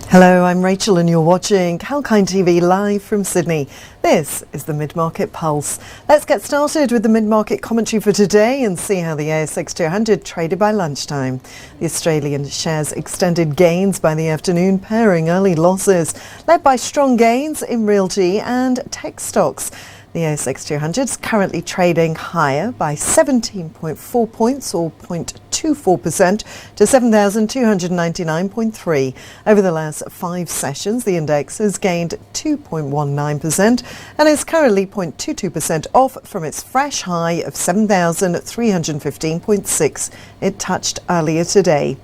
Hello, I'm Rachel and you're watching Kalkine TV live from Sydney. This is the Mid-Market Pulse. Let's get started with the mid-market commentary for today and see how the ASX 200 traded by lunchtime. The Australian shares extended gains by the afternoon, pairing early losses, led by strong gains in Realty and tech stocks. The ASX 200 is currently trading higher by 17.4 points or 0.24% to 7,299.3. Over the last 5 sessions, the index has gained 2.19% and is currently 0.22% off from its fresh high of 7,315.6 it touched earlier today.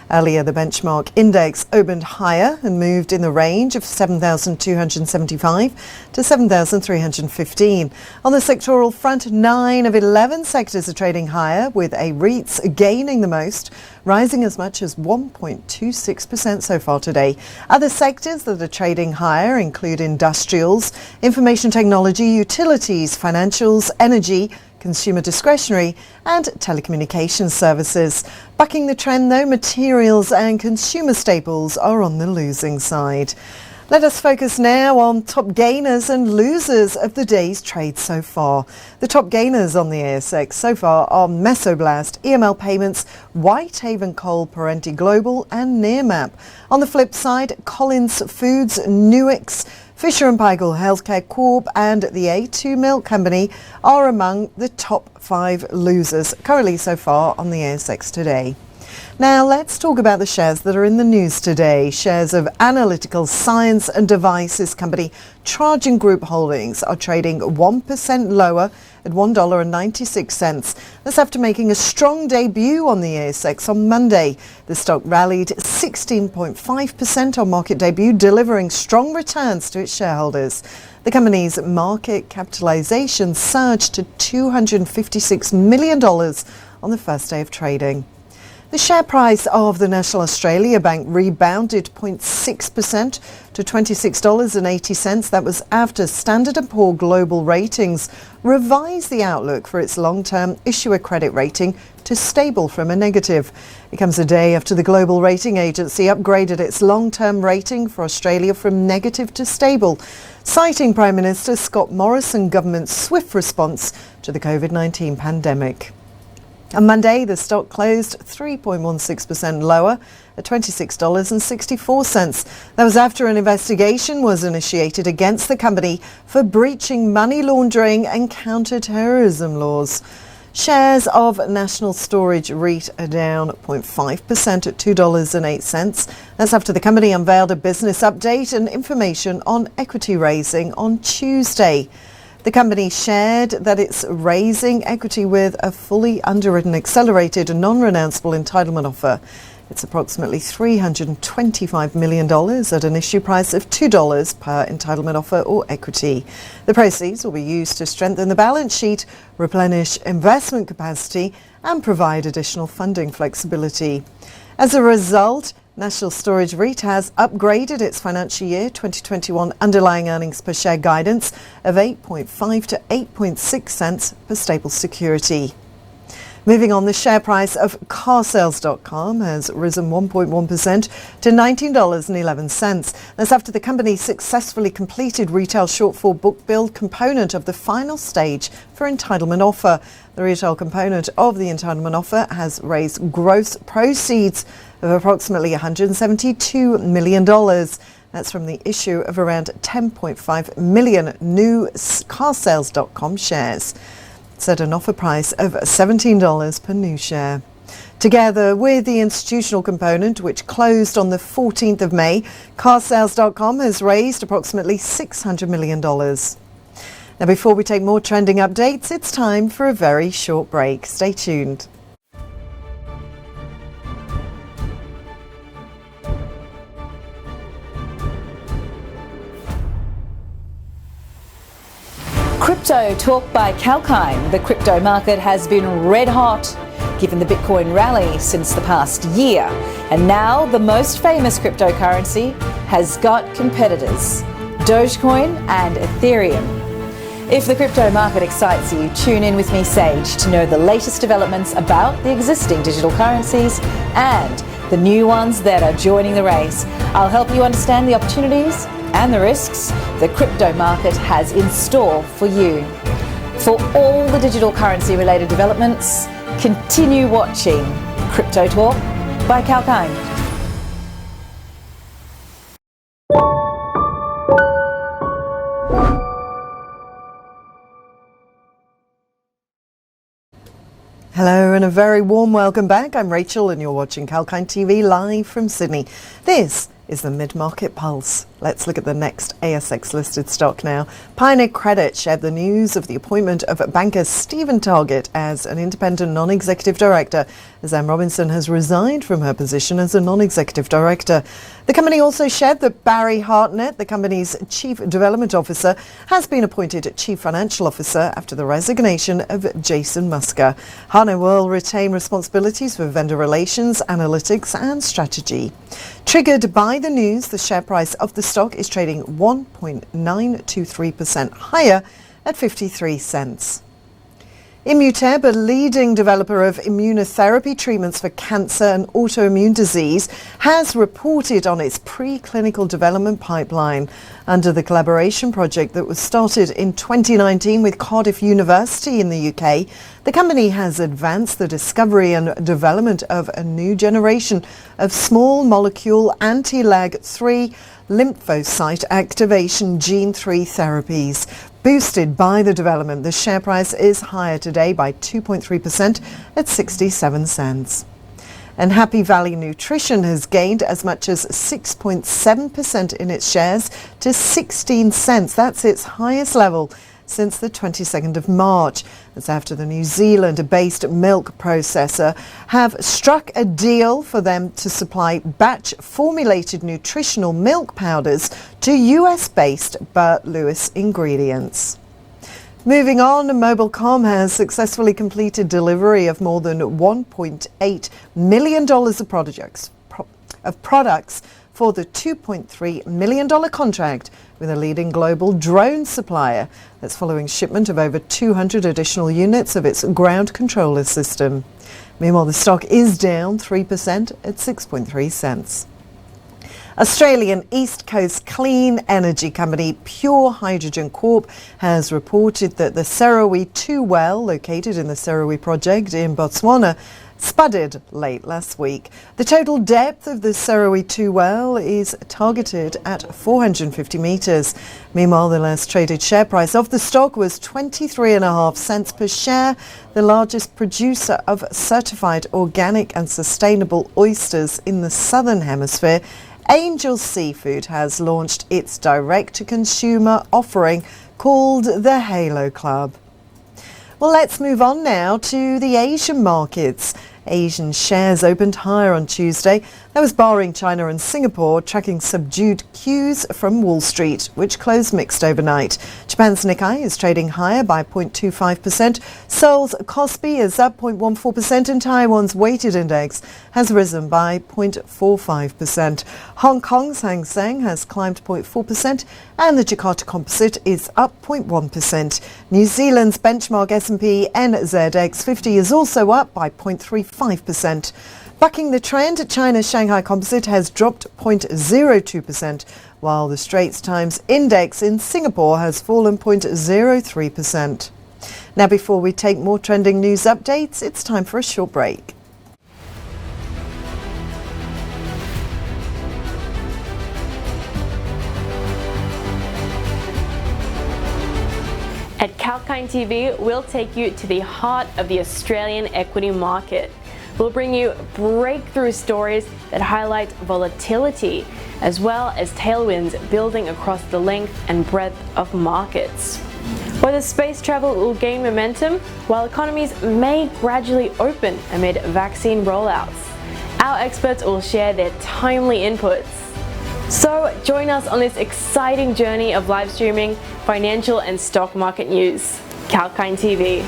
Earlier, the benchmark index opened higher and moved in the range of 7,275 to 7,315. On the sectoral front, 9 of 11 sectors are trading higher, with REITs gaining the most, rising as much as 1.26% so far today. Other sectors that are trading higher include industrials, information technology, utilities, financials, energy, consumer discretionary and telecommunications services. Bucking the trend though, materials and consumer staples are on the losing side. Let us focus now on top gainers and losers of the day's trade so far. The top gainers on the ASX so far are Mesoblast, EML Payments, Whitehaven Coal, Parenti Global and Nearmap. On the flip side, Collins Foods, Nuix, Fisher & Paykel Healthcare Corp and the A2 Milk Company are among the top 5 losers currently so far on the ASX today. Now let's talk about the shares that are in the news today. Shares of analytical science and devices company Trajan Group Holdings are trading 1% lower at $1.96. That's after making a strong debut on the ASX on Monday. The stock rallied 16.5% on market debut, delivering strong returns to its shareholders. The company's market capitalisation surged to $256 million on the first day of trading. The share price of the National Australia Bank rebounded 0.6% to $26.80. That was after Standard & Poor Global Ratings revised the outlook for its long-term issuer credit rating to stable from a negative. It comes a day after the global rating agency upgraded its long-term rating for Australia from negative to stable, citing Prime Minister Scott Morrison government's swift response to the COVID-19 pandemic. On Monday, the stock closed 3.16% lower at $26.64. That was after an investigation was initiated against the company for breaching money laundering and counter-terrorism laws. Shares of National Storage REIT are down 0.5% at $2.08. That's after the company unveiled a business update and information on equity raising on Tuesday. The company shared that it's raising equity with a fully underwritten, accelerated and non-renounceable entitlement offer. It's approximately $325 million at an issue price of $2 per entitlement offer or equity. The proceeds will be used to strengthen the balance sheet, replenish investment capacity and provide additional funding flexibility. As a result, National Storage REIT has upgraded its financial year 2021 underlying earnings per share guidance of 8.5 to 8.6 cents per staple security. Moving on, the share price of carsales.com has risen 1.1% to $19.11. That's after the company successfully completed retail shortfall book build component of the final stage for entitlement offer. The retail component of the entitlement offer has raised gross proceeds of approximately $172 million. That's from the issue of around 10.5 million new carsales.com shares. It's at an offer price of $17 per new share. Together with the institutional component, which closed on the 14th of May, carsales.com has raised approximately $600 million. Now, before we take more trending updates, it's time for a very short break. Stay tuned. Crypto talk by Kalkine. The crypto market has been red hot given the Bitcoin rally since the past year. And now the most famous cryptocurrency has got competitors, Dogecoin and Ethereum. If the crypto market excites you, tune in with me, Sage, to know the latest developments about the existing digital currencies and the new ones that are joining the race. I'll help you understand the opportunities and the risks the crypto market has in store for you. For all the digital currency related developments, continue watching Crypto Talk by Kalkine. Hello and a very warm welcome back. I'm Rachel and you're watching Kalkine TV live from Sydney. This is the Mid-Market Pulse. Let's look at the next ASX listed stock now. Pioneer Credit shared the news of the appointment of banker Stephen Targett as an independent non-executive director, as Anne Robinson has resigned from her position as a non-executive director. The company also shared that Barry Hartnett, the company's chief development officer, has been appointed chief financial officer after the resignation of Jason Musker. Hartnett will retain responsibilities for vendor relations, analytics and strategy. Triggered by the news, the share price of the stock is trading 1.923% higher at 53 cents. Immutep, a leading developer of immunotherapy treatments for cancer and autoimmune disease, has reported on its preclinical development pipeline. Under the collaboration project that was started in 2019 with Cardiff University in the UK, the company has advanced the discovery and development of a new generation of small molecule anti-LAG3 lymphocyte activation gene 3 therapies. Boosted by the development, the share price is higher today by 2.3% at 67 cents. And Happy Valley Nutrition has gained as much as 6.7% in its shares to 16 cents. That's its highest level since the 22nd of March. That's after the New Zealand-based milk processor have struck a deal for them to supply batch-formulated nutritional milk powders to US-based Burt Lewis Ingredients. Moving on, Mobilecom has successfully completed delivery of more than $1.8 million of products for the $2.3 million contract with a leading global drone supplier. That's following shipment of over 200 additional units of its ground controller system. Meanwhile, the stock is down 3% at 6.3 cents. Australian East Coast clean energy company Pure Hydrogen Corp has reported that the Serawi 2 well, located in the Serawi project in Botswana, spudded late last week. The total depth of the Serawi 2 well is targeted at 450 metres. Meanwhile, the last traded share price of the stock was 23.5 cents per share. The largest producer of certified organic and sustainable oysters in the Southern Hemisphere, Angel Seafood has launched its direct-to-consumer offering called the Halo Club. Well, let's move on now to the Asian markets. Asian shares opened higher on Tuesday. That was barring China and Singapore, tracking subdued cues from Wall Street, which closed mixed overnight. Japan's Nikkei is trading higher by 0.25%. Seoul's Kospi is up 0.14%, and Taiwan's weighted index has risen by 0.45%. Hong Kong's Hang Seng has climbed 0.4%, and the Jakarta Composite is up 0.1%. New Zealand's benchmark S&P NZX 50 is also up by 0.35%. Bucking the trend, China's Shanghai Composite has dropped 0.02%, while the Straits Times Index in Singapore has fallen 0.03%. Now, before we take more trending news updates, it's time for a short break. At Kalkine TV, we'll take you to the heart of the Australian equity market. We'll bring you breakthrough stories that highlight volatility, as well as tailwinds building across the length and breadth of markets. Whether space travel will gain momentum, while economies may gradually open amid vaccine rollouts, our experts will share their timely inputs. So join us on this exciting journey of live streaming, financial and stock market news. Kalkine TV.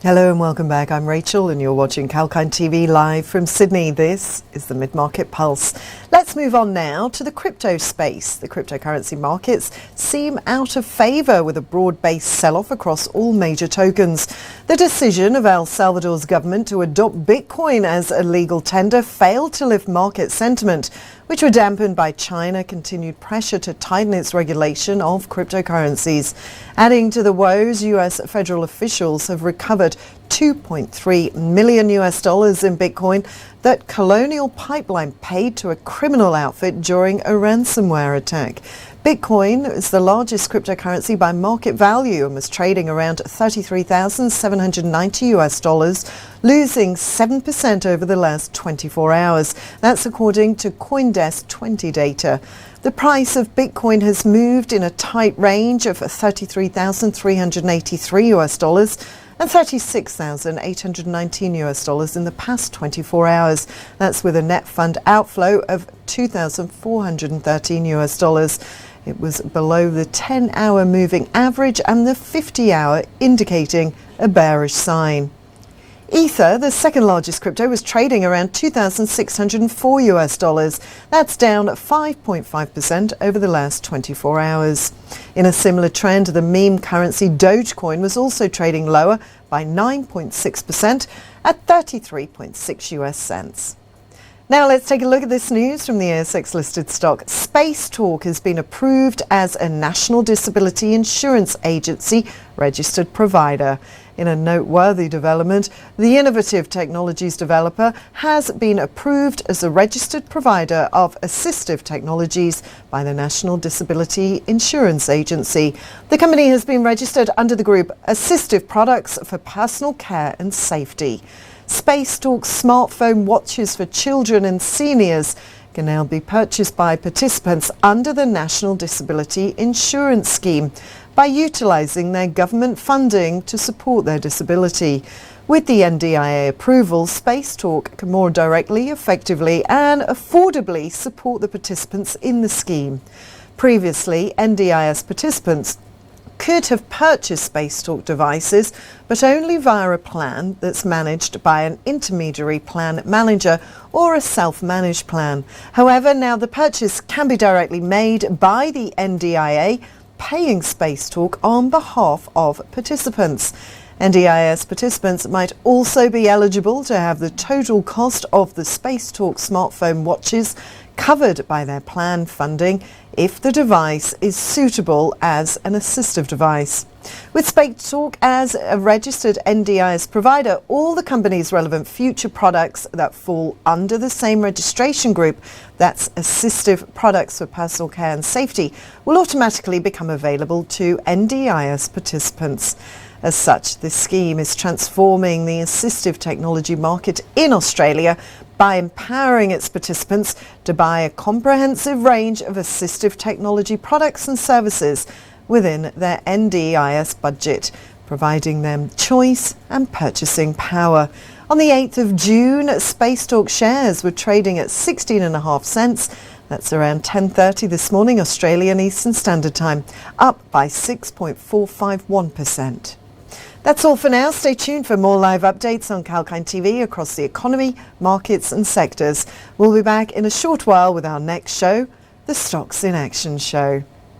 Hello and welcome back. I'm Rachel and you're watching Kalkine TV live from Sydney. This is the Mid-Market Pulse. Let's move on now to the crypto space. The cryptocurrency markets seem out of favour with a broad-based sell-off across all major tokens. The decision of El Salvador's government to adopt Bitcoin as a legal tender failed to lift market sentiment, which were dampened by China continued pressure to tighten its regulation of cryptocurrencies. Adding to the woes, US federal officials have recovered $2.3 million in Bitcoin that Colonial Pipeline paid to a criminal outfit during a ransomware attack. Bitcoin is the largest cryptocurrency by market value and was trading around $33,790, losing 7% over the last 24 hours. That's according to CoinDesk 20 data. The price of Bitcoin has moved in a tight range of $33,383 and $36,819 in the past 24 hours. That's with a net fund outflow of $2,413. It was below the 10-hour moving average and the 50-hour indicating a bearish sign. Ether, the second largest crypto, was trading around $2,604. That's down 5.5% over the last 24 hours. In a similar trend, the meme currency Dogecoin was also trading lower by 9.6% at 33.6 US cents. Now let's take a look at this news from the ASX listed stock. Spacetalk has been approved as a National Disability Insurance Agency registered provider. In a noteworthy development, the innovative technologies developer has been approved as a registered provider of assistive technologies by the National Disability Insurance Agency. The company has been registered under the group Assistive Products for Personal Care and Safety. Spacetalk smartphone watches for children and seniors can now be purchased by participants under the National Disability Insurance Scheme by utilising their government funding to support their disability. With the NDIA approval, Spacetalk can more directly, effectively and affordably support the participants in the scheme. Previously, NDIS participants could have purchased Spacetalk devices, but only via a plan that's managed by an intermediary plan manager or a self-managed plan. However, now the purchase can be directly made by the NDIA, paying Spacetalk on behalf of participants. NDIS participants might also be eligible to have the total cost of the Spacetalk smartphone watches covered by their plan funding if the device is suitable as an assistive device. With Spacetalk as a registered NDIS provider, all the company's relevant future products that fall under the same registration group, that's assistive products for personal care and safety, will automatically become available to NDIS participants. As such, this scheme is transforming the assistive technology market in Australia by empowering its participants to buy a comprehensive range of assistive technology products and services within their NDIS budget, providing them choice and purchasing power. On the 8th of June, Spacetalk shares were trading at 16.5 cents. That's around 10:30 this morning, Australian Eastern Standard Time, up by 6.451%. That's all for now. Stay tuned for more live updates on Kalkine TV across the economy, markets and sectors. We'll be back in a short while with our next show, the Stocks in Action show.